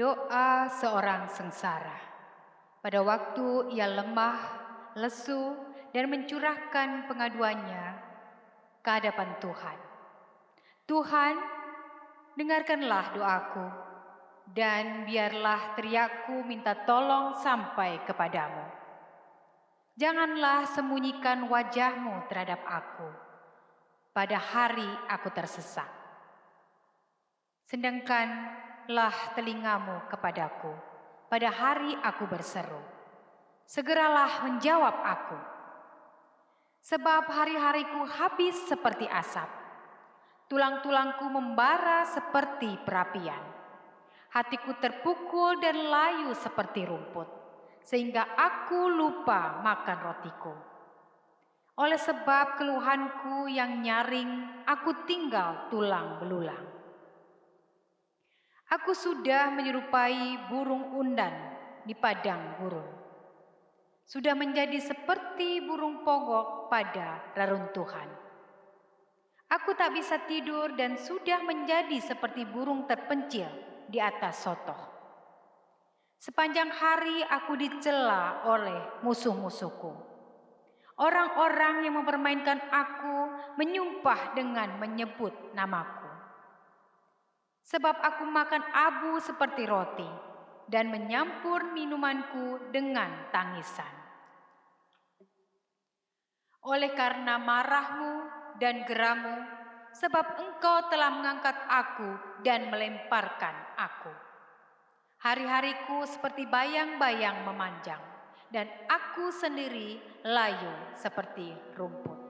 Doa seorang sengsara. Pada waktu ia lemah, lesu, dan mencurahkan pengaduannya ke hadapan Tuhan. Tuhan, dengarkanlah doaku, dan biarlah teriakku minta tolong sampai kepadamu. Janganlah sembunyikan wajahmu terhadap aku pada hari aku tersesat. Sedangkanlah telingamu kepadaku pada hari aku berseru. Segeralah menjawab aku. Sebab hari-hariku habis seperti asap. Tulang-tulangku membara seperti perapian. Hatiku terpukul dan layu seperti rumput, sehingga aku lupa makan rotiku. Oleh sebab keluhanku yang nyaring, aku tinggal tulang belulang. Aku sudah menyerupai burung undan di padang gurun. Sudah menjadi seperti burung pogok pada reruntuhan. Aku tak bisa tidur dan sudah menjadi seperti burung terpencil di atas sotoh. Sepanjang hari aku dicela oleh musuh-musuhku. Orang-orang yang mempermainkan aku menyumpah dengan menyebut namaku. Sebab aku makan abu seperti roti dan menyampur minumanku dengan tangisan. Oleh karena marahmu dan gerammu, sebab engkau telah mengangkat aku dan melemparkan aku. Hari-hariku seperti bayang-bayang memanjang, dan aku sendiri layu seperti rumput.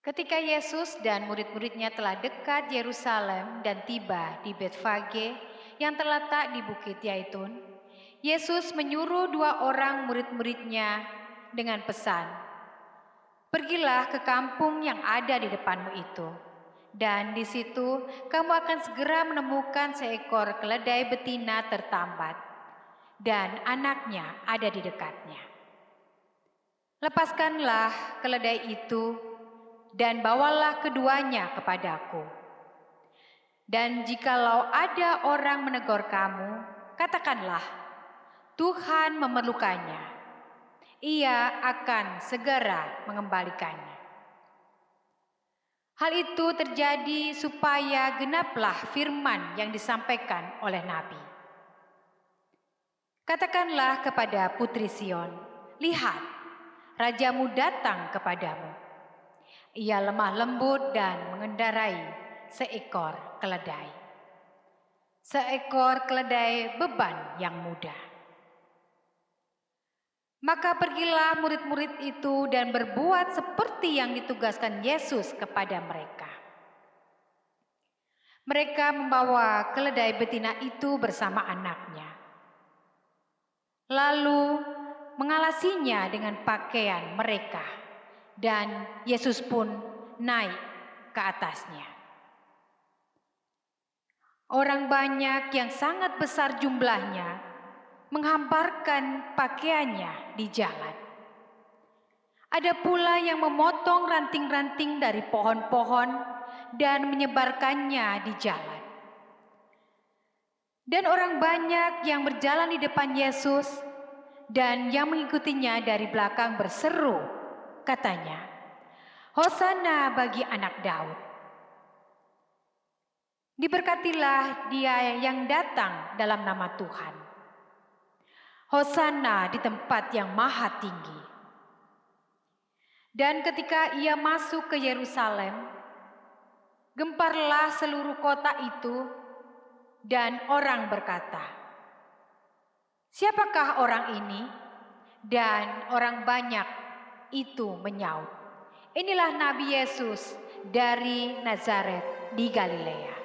Ketika Yesus dan murid-muridnya telah dekat Yerusalem dan tiba di Betfage yang terletak di Bukit Yaitun, Yesus menyuruh 2 orang murid-muridnya dengan pesan, "Pergilah ke kampung yang ada di depanmu itu, dan di situ kamu akan segera menemukan seekor keledai betina tertambat, dan anaknya ada di dekatnya. Lepaskanlah keledai itu dan bawalah keduanya kepadaku. Dan jikalau ada orang menegur kamu, katakanlah, Tuhan memerlukannya. Ia akan segera mengembalikannya." Hal itu terjadi supaya genaplah firman yang disampaikan oleh Nabi. "Katakanlah kepada Putri Sion, lihat, Rajamu datang kepadamu. Ia lemah lembut dan mengendarai seekor keledai. Seekor keledai beban yang mudah." Maka pergilah murid-murid itu dan berbuat seperti yang ditugaskan Yesus kepada mereka. Mereka membawa keledai betina itu bersama anaknya, lalu mengalasinya dengan pakaian mereka, dan Yesus pun naik ke atasnya. Orang banyak yang sangat besar jumlahnya menghamparkan pakaiannya di jalan. Ada pula yang memotong ranting-ranting dari pohon-pohon dan menyebarkannya di jalan. Dan orang banyak yang berjalan di depan Yesus dan yang mengikutinya dari belakang berseru, katanya, "Hosana bagi anak Daud. Diberkatilah dia yang datang dalam nama Tuhan. Hosana di tempat yang maha tinggi." Dan ketika ia masuk ke Yerusalem, gemparlah seluruh kota itu, dan orang berkata, "Siapakah orang ini?" Dan orang banyak itu menyaut, "Inilah Nabi Yesus dari Nazaret di Galilea."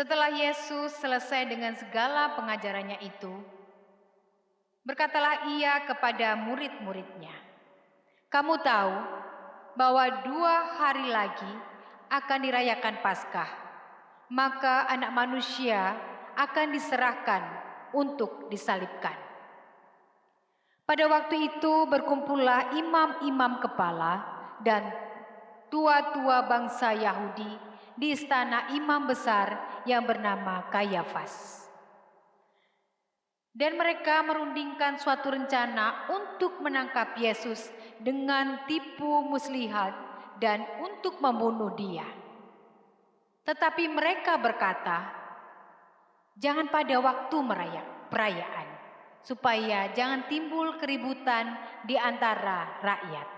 Setelah Yesus selesai dengan segala pengajarannya itu, berkatalah ia kepada murid-muridnya, "Kamu tahu bahwa 2 hari lagi akan dirayakan Paskah, maka Anak Manusia akan diserahkan untuk disalibkan." Pada waktu itu berkumpullah imam-imam kepala dan tua-tua bangsa Yahudi di istana imam besar yang bernama Kayafas. Dan mereka merundingkan suatu rencana untuk menangkap Yesus dengan tipu muslihat dan untuk membunuh dia. Tetapi mereka berkata, "Jangan pada waktu perayaan, supaya jangan timbul keributan di antara rakyat."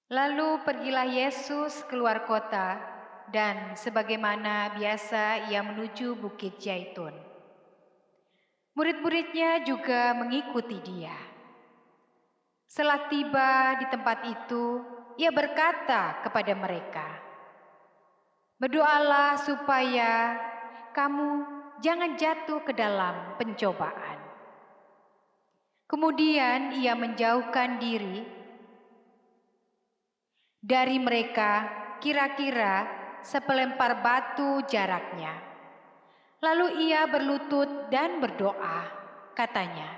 Lalu pergilah Yesus keluar kota dan sebagaimana biasa ia menuju Bukit Zaitun. Murid-muridnya juga mengikuti dia. Setelah tiba di tempat itu, ia berkata kepada mereka, "Berdoalah supaya kamu jangan jatuh ke dalam pencobaan." Kemudian ia menjauhkan diri dari mereka kira-kira sepelempar batu jaraknya. Lalu ia berlutut dan berdoa, katanya,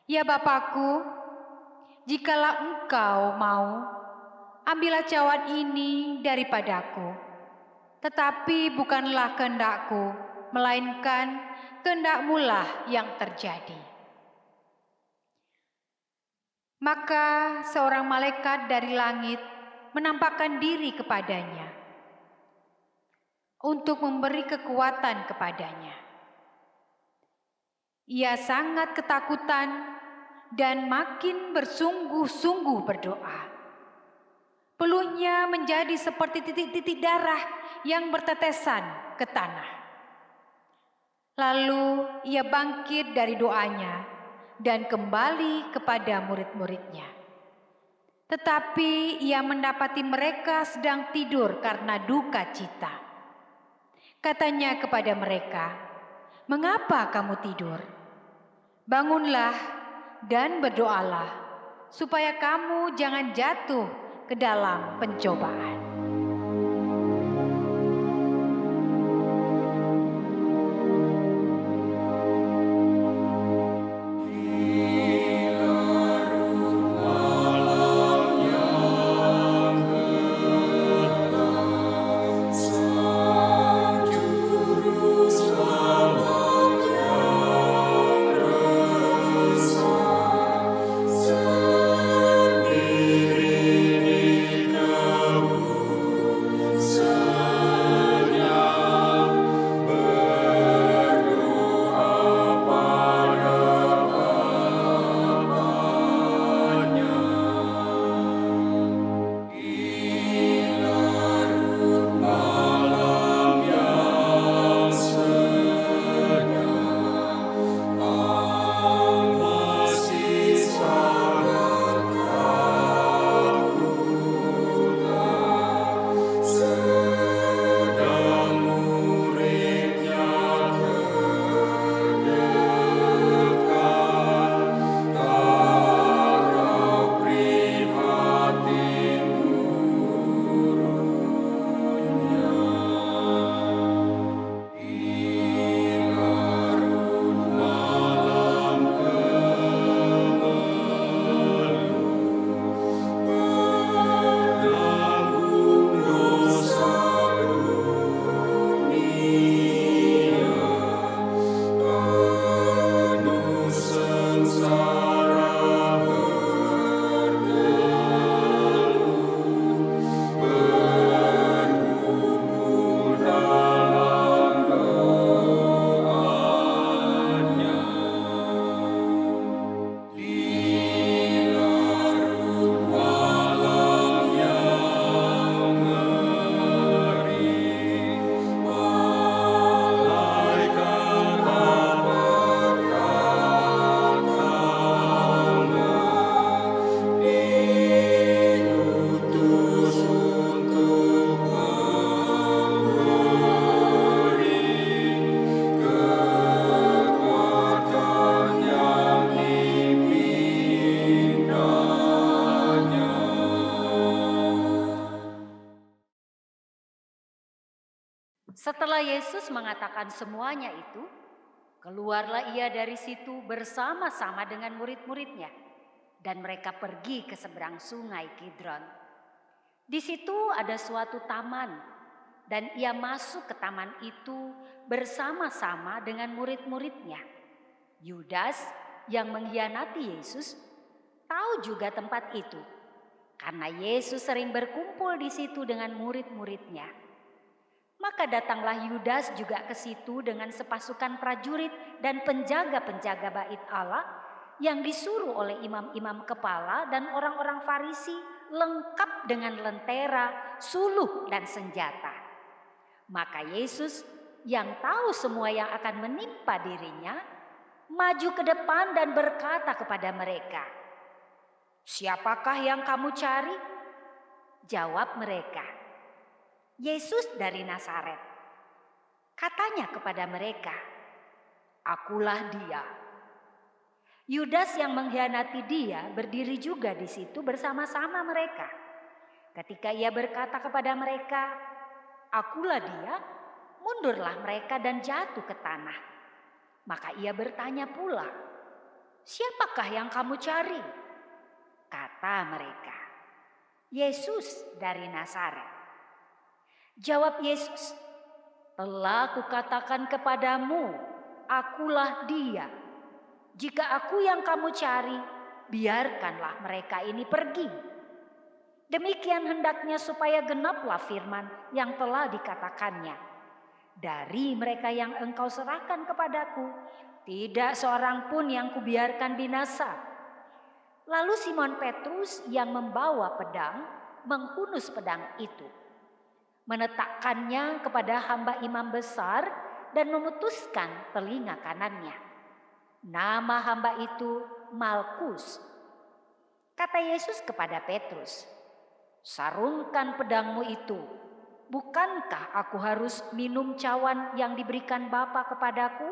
"Ya Bapakku, jikalau Engkau mau, ambillah cawan ini daripadaku. Tetapi bukanlah kehendakku, melainkan kehendak-Mu-lah yang terjadi." Maka seorang malaikat dari langit menampakkan diri kepadanya untuk memberi kekuatan kepadanya. Ia sangat ketakutan dan makin bersungguh-sungguh berdoa. Peluhnya menjadi seperti titik-titik darah yang bertetesan ke tanah. Lalu ia bangkit dari doanya dan kembali kepada murid-muridnya. Tetapi ia mendapati mereka sedang tidur karena duka cita. Katanya kepada mereka, "Mengapa kamu tidur? Bangunlah dan berdoalah, supaya kamu jangan jatuh ke dalam pencobaan." Setelah Yesus mengatakan semuanya itu, keluarlah ia dari situ bersama-sama dengan murid-muridnya, dan mereka pergi ke seberang sungai Kidron. Di situ ada suatu taman, dan ia masuk ke taman itu bersama-sama dengan murid-muridnya. Yudas yang mengkhianati Yesus tahu juga tempat itu, karena Yesus sering berkumpul di situ dengan murid-muridnya. Maka datanglah Yudas juga ke situ dengan sepasukan prajurit dan penjaga-penjaga bait Allah yang disuruh oleh imam-imam kepala dan orang-orang Farisi, lengkap dengan lentera, suluh dan senjata. Maka Yesus yang tahu semua yang akan menimpa dirinya, maju ke depan dan berkata kepada mereka, "Siapakah yang kamu cari?" Jawab mereka, "Yesus dari Nazaret." Katanya kepada mereka, "Akulah dia." Yudas yang mengkhianati dia berdiri juga di situ bersama-sama mereka. Ketika ia berkata kepada mereka, "Akulah dia," mundurlah mereka dan jatuh ke tanah. Maka ia bertanya pula, "Siapakah yang kamu cari?" Kata mereka, "Yesus dari Nazaret." Jawab Yesus, "Telah kukatakan kepadamu, akulah dia. Jika aku yang kamu cari, biarkanlah mereka ini pergi." Demikian hendaknya supaya genaplah firman yang telah dikatakannya, "Dari mereka yang engkau serahkan kepadaku, tidak seorang pun yang kubiarkan binasa." Lalu Simon Petrus yang membawa pedang menghunus pedang itu, menetapkannya kepada hamba imam besar dan memutuskan telinga kanannya. Nama hamba itu Malkus. Kata Yesus kepada Petrus, "Sarungkan pedangmu itu. Bukankah aku harus minum cawan yang diberikan Bapa kepadaku?"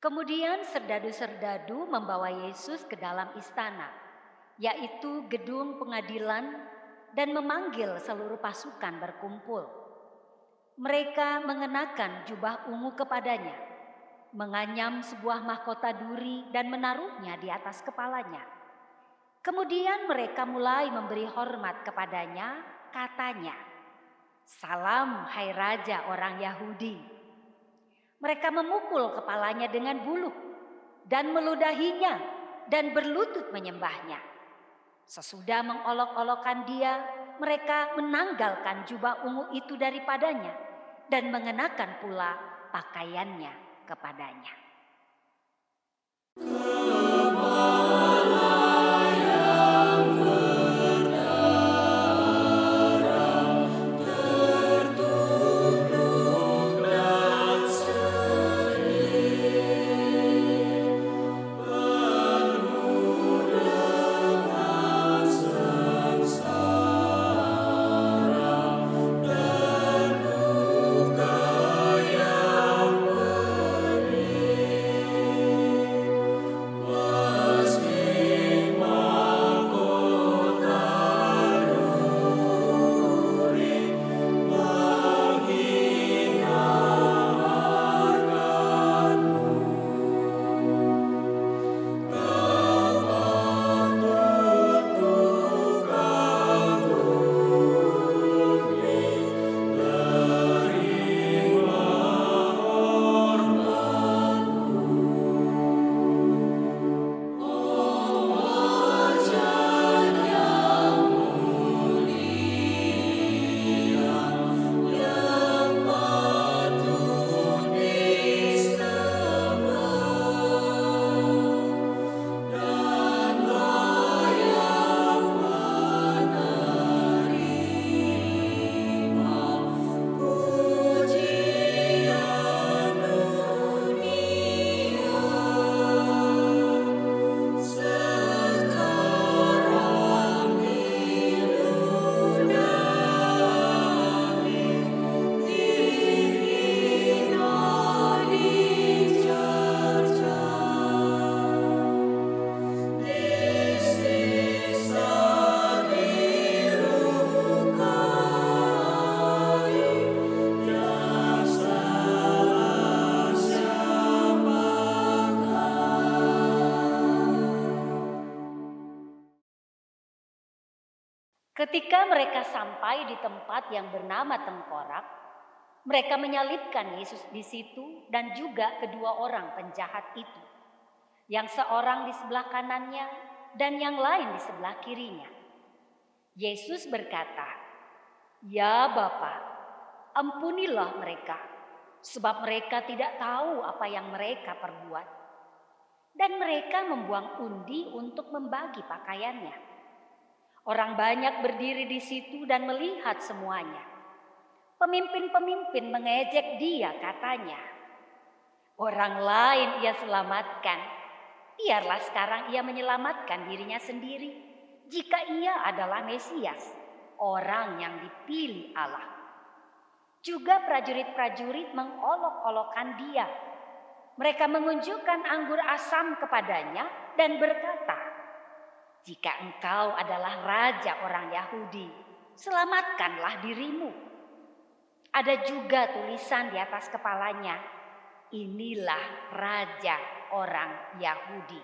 Kemudian serdadu-serdadu membawa Yesus ke dalam istana, yaitu gedung pengadilan, dan memanggil seluruh pasukan berkumpul. Mereka mengenakan jubah ungu kepadanya, menganyam sebuah mahkota duri dan menaruhnya di atas kepalanya. Kemudian mereka mulai memberi hormat kepadanya, katanya, "Salam hai Raja orang Yahudi." Mereka memukul kepalanya dengan bulu dan meludahinya dan berlutut menyembahnya. Sesudah mengolok-olokkan dia, mereka menanggalkan jubah ungu itu daripadanya dan mengenakan pula pakaiannya kepadanya. Ketika mereka sampai di tempat yang bernama Tengkorak, mereka menyalibkan Yesus di situ dan juga kedua orang penjahat itu. Yang seorang di sebelah kanannya dan yang lain di sebelah kirinya. Yesus berkata, "Ya Bapa, ampunilah mereka, sebab mereka tidak tahu apa yang mereka perbuat." Dan mereka membuang undi untuk membagi pakaiannya. Orang banyak berdiri di situ dan melihat semuanya. Pemimpin-pemimpin mengejek dia, katanya, "Orang lain ia selamatkan. Biarlah sekarang ia menyelamatkan dirinya sendiri jika ia adalah Mesias, orang yang dipilih Allah." Juga prajurit-prajurit mengolok-olokkan dia. Mereka mengunjukkan anggur asam kepadanya dan berkata, "Jika engkau adalah raja orang Yahudi, selamatkanlah dirimu." Ada juga tulisan di atas kepalanya, "Inilah raja orang Yahudi."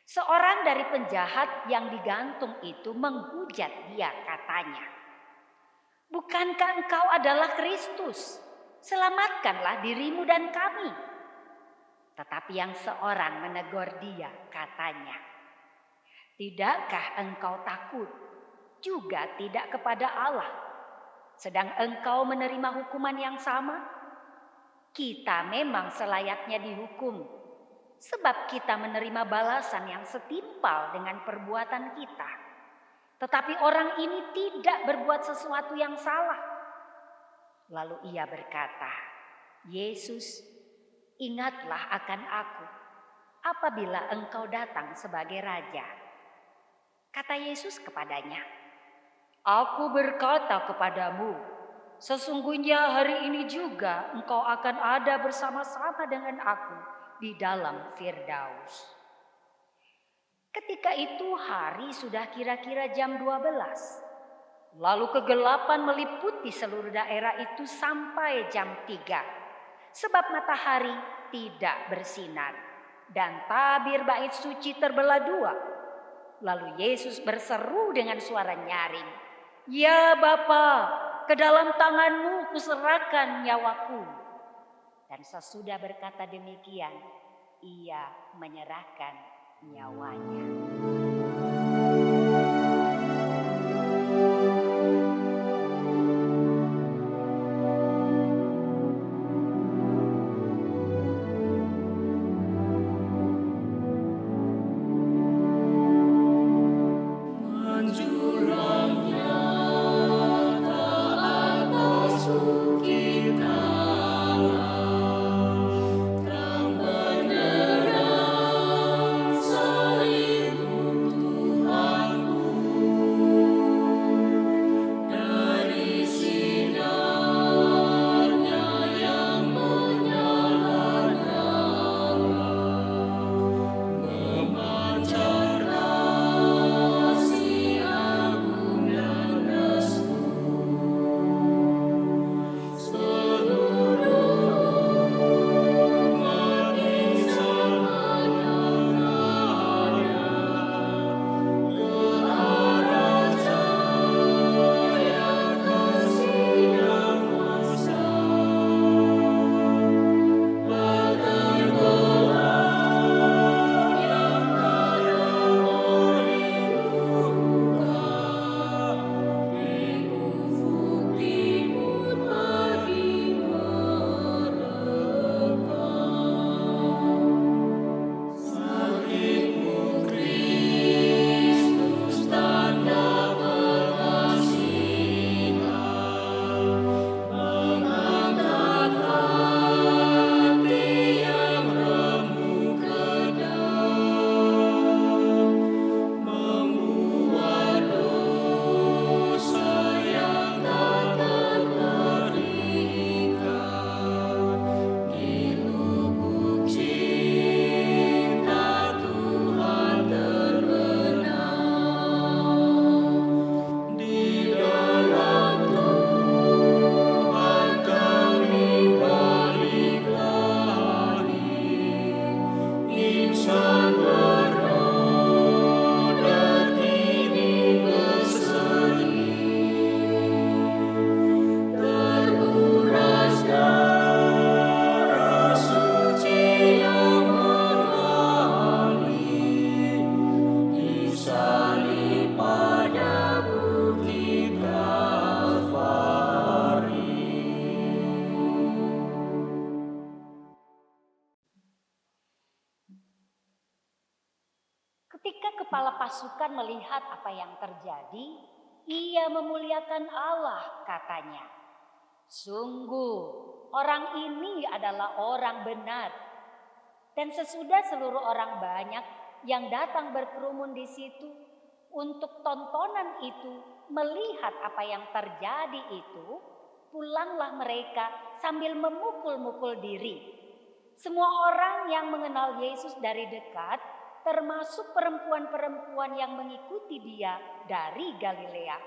Seorang dari penjahat yang digantung itu menghujat dia, katanya, "Bukankah engkau adalah Kristus? Selamatkanlah dirimu dan kami." Tetapi yang seorang menegur dia, katanya, "Tidakkah engkau takut juga tidak kepada Allah, sedang engkau menerima hukuman yang sama? Kita memang selayaknya dihukum, sebab kita menerima balasan yang setimpal dengan perbuatan kita. Tetapi orang ini tidak berbuat sesuatu yang salah." Lalu ia berkata, "Yesus, ingatlah akan aku apabila engkau datang sebagai raja." Kata Yesus kepadanya, "Aku berkata kepadamu, sesungguhnya hari ini juga engkau akan ada bersama-sama dengan aku di dalam Firdaus." Ketika itu hari sudah kira-kira jam 12. Lalu kegelapan meliputi seluruh daerah itu sampai jam 3. Sebab matahari tidak bersinar dan tabir bait suci terbelah dua. Lalu Yesus berseru dengan suara nyaring, "Ya Bapa, ke dalam tanganmu kuserahkan nyawaku." Dan sesudah berkata demikian, ia menyerahkan nyawanya. kepala pasukan melihat apa yang terjadi, ia memuliakan Allah, katanya. Sungguh, orang ini adalah orang benar. Dan sesudah seluruh orang banyak yang datang berkerumun di situ untuk tontonan itu, melihat apa yang terjadi itu, pulanglah mereka sambil memukul-mukul diri. Semua orang yang mengenal Yesus dari dekat, termasuk perempuan-perempuan yang mengikuti dia dari Galilea,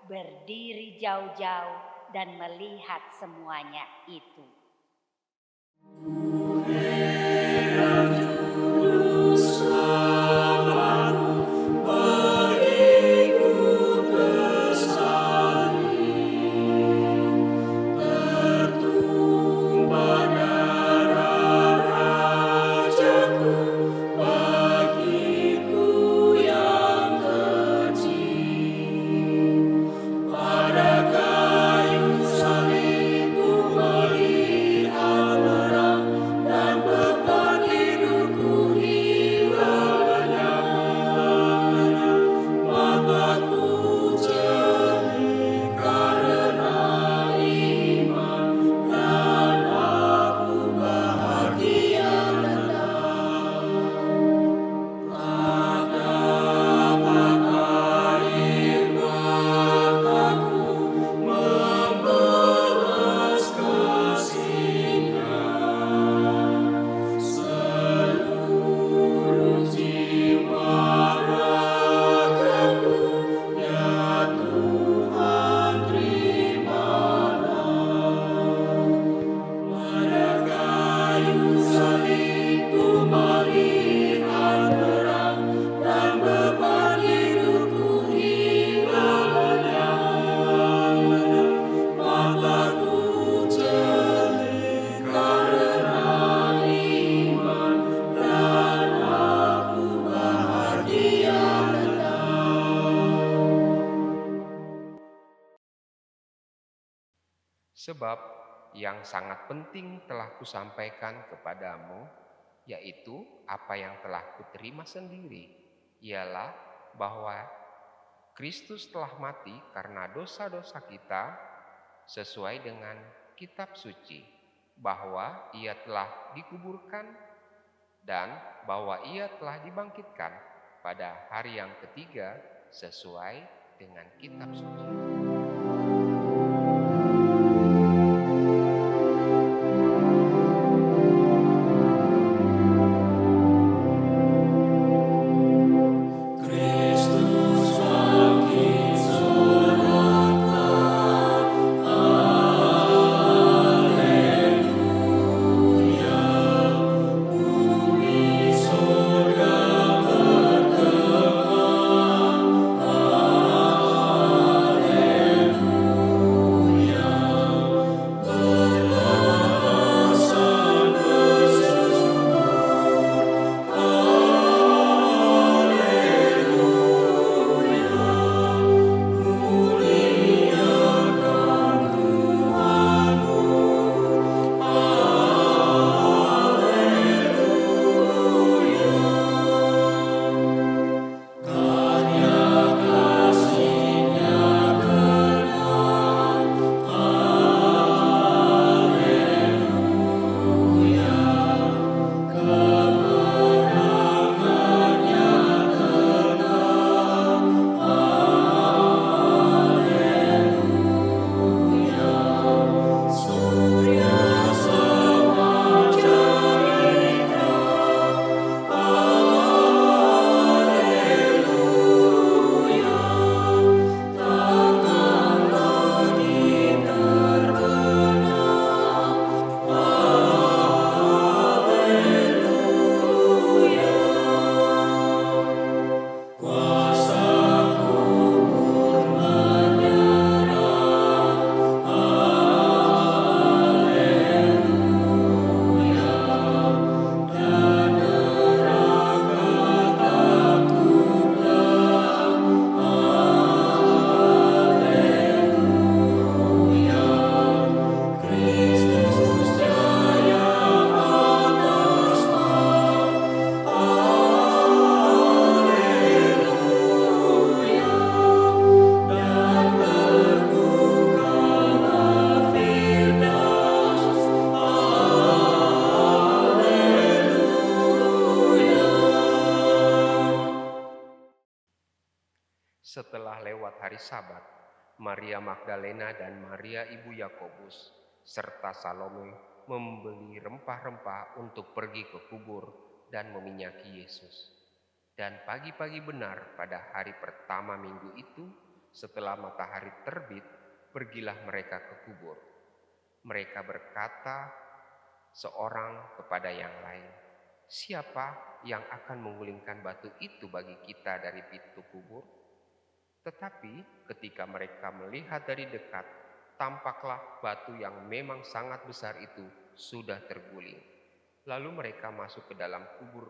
berdiri jauh-jauh dan melihat semuanya itu. Sebab yang sangat penting telah kusampaikan kepadamu, yaitu apa yang telah kuterima sendiri, ialah bahwa Kristus telah mati karena dosa-dosa kita sesuai dengan kitab suci, bahwa ia telah dikuburkan dan bahwa ia telah dibangkitkan pada hari yang ketiga sesuai dengan kitab suci. Sabat, Maria Magdalena dan Maria ibu Yakobus, serta Salome membeli rempah-rempah untuk pergi ke kubur dan meminyaki Yesus. Dan pagi-pagi benar pada hari pertama minggu itu, setelah matahari terbit, pergilah mereka ke kubur. Mereka berkata seorang kepada yang lain, "Siapa yang akan menggulingkan batu itu bagi kita dari pintu kubur?" Tetapi ketika mereka melihat dari dekat, tampaklah batu yang memang sangat besar itu sudah terguling. Lalu mereka masuk ke dalam kubur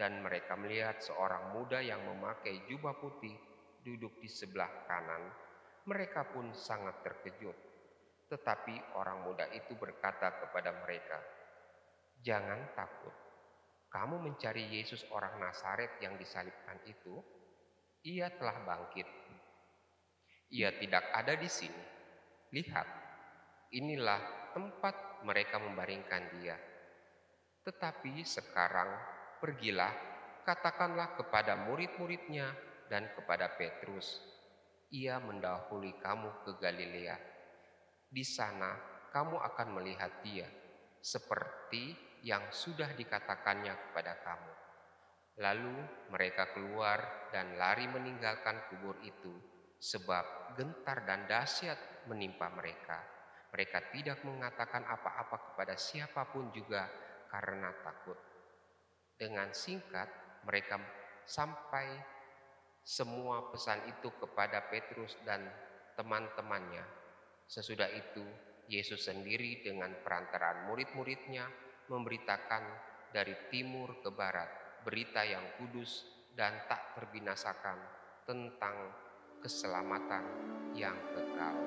dan mereka melihat seorang muda yang memakai jubah putih duduk di sebelah kanan. Mereka pun sangat terkejut. Tetapi orang muda itu berkata kepada mereka, "Jangan takut. Kamu mencari Yesus orang Nazaret yang disalibkan itu? Ia telah bangkit. Ia tidak ada di sini. Lihat, inilah tempat mereka membaringkan dia. Tetapi sekarang pergilah, katakanlah kepada murid-muridnya dan kepada Petrus, ia mendahului kamu ke Galilea. Di sana kamu akan melihat dia, seperti yang sudah dikatakannya kepada kamu." Lalu mereka keluar dan lari meninggalkan kubur itu, sebab gentar dan dahsyat menimpa mereka. Mereka tidak mengatakan apa-apa kepada siapapun juga karena takut. Dengan singkat mereka sampai semua pesan itu kepada Petrus dan teman-temannya. Sesudah itu Yesus sendiri dengan perantaraan murid-muridnya memberitakan dari timur ke barat berita yang kudus dan tak terbinasakan tentang keselamatan yang kekal.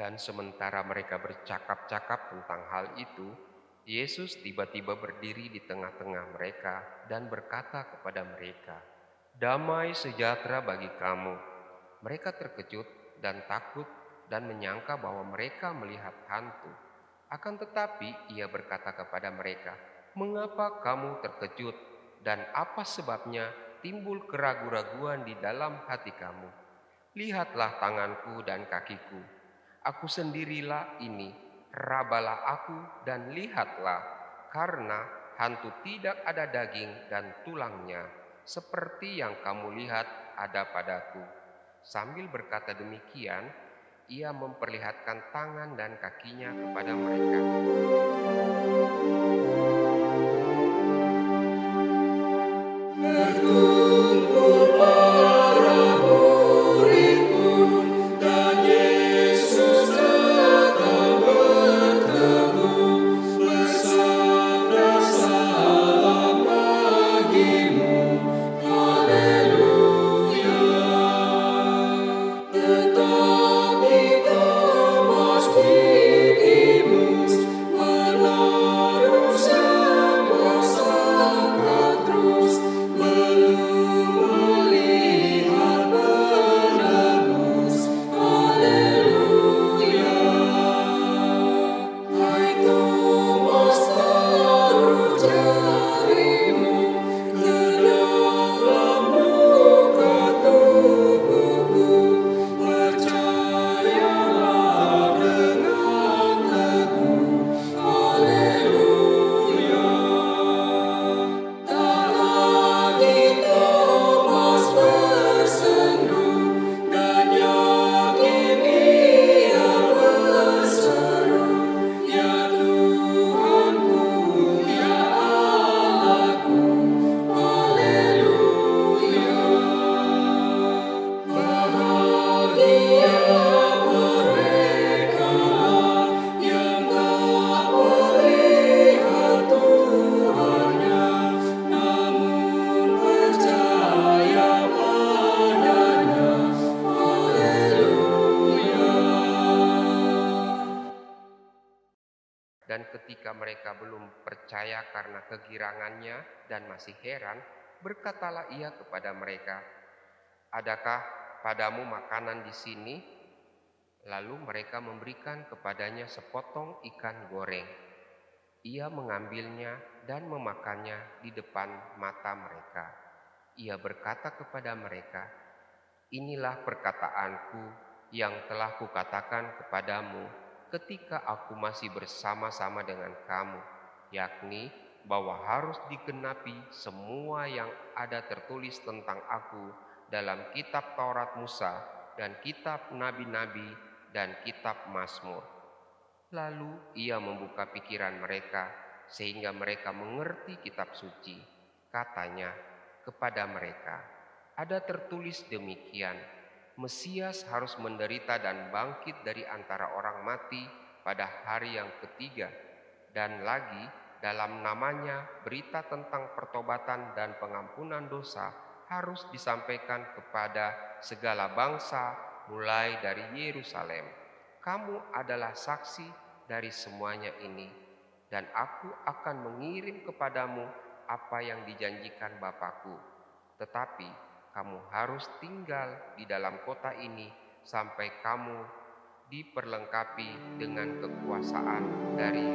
Dan sementara mereka bercakap-cakap tentang hal itu, Yesus tiba-tiba berdiri di tengah-tengah mereka dan berkata kepada mereka, "Damai sejahtera bagi kamu." Mereka terkejut dan takut dan menyangka bahwa mereka melihat hantu. Akan tetapi ia berkata kepada mereka, "Mengapa kamu terkejut dan apa sebabnya timbul keraguan-raguan di dalam hati kamu? Lihatlah tanganku dan kakiku. Aku sendirilah ini, rabalah aku dan lihatlah, karena hantu tidak ada daging dan tulangnya, seperti yang kamu lihat ada padaku." Sambil berkata demikian, ia memperlihatkan tangan dan kakinya kepada mereka. Tetapi Thomas Dan ketika mereka belum percaya karena kegirangannya dan masih heran, berkatalah ia kepada mereka, "Adakah padamu makanan di sini?" Lalu mereka memberikan kepadanya sepotong ikan goreng. Ia mengambilnya dan memakannya di depan mata mereka. Ia berkata kepada mereka, "Inilah perkataanku yang telah kukatakan kepadamu ketika aku masih bersama-sama dengan kamu, yakni bahwa harus digenapi semua yang ada tertulis tentang aku dalam kitab Taurat Musa dan kitab nabi-nabi dan kitab Mazmur." Lalu ia membuka pikiran mereka sehingga mereka mengerti kitab suci. Katanya kepada mereka, "Ada tertulis demikian, Mesias harus menderita dan bangkit dari antara orang mati pada hari yang ketiga. Dan lagi dalam namanya berita tentang pertobatan dan pengampunan dosa harus disampaikan kepada segala bangsa mulai dari Yerusalem. Kamu adalah saksi dari semuanya ini, dan aku akan mengirim kepadamu apa yang dijanjikan Bapakku. Tetapi kamu harus tinggal di dalam kota ini sampai kamu diperlengkapi dengan kekuasaan dari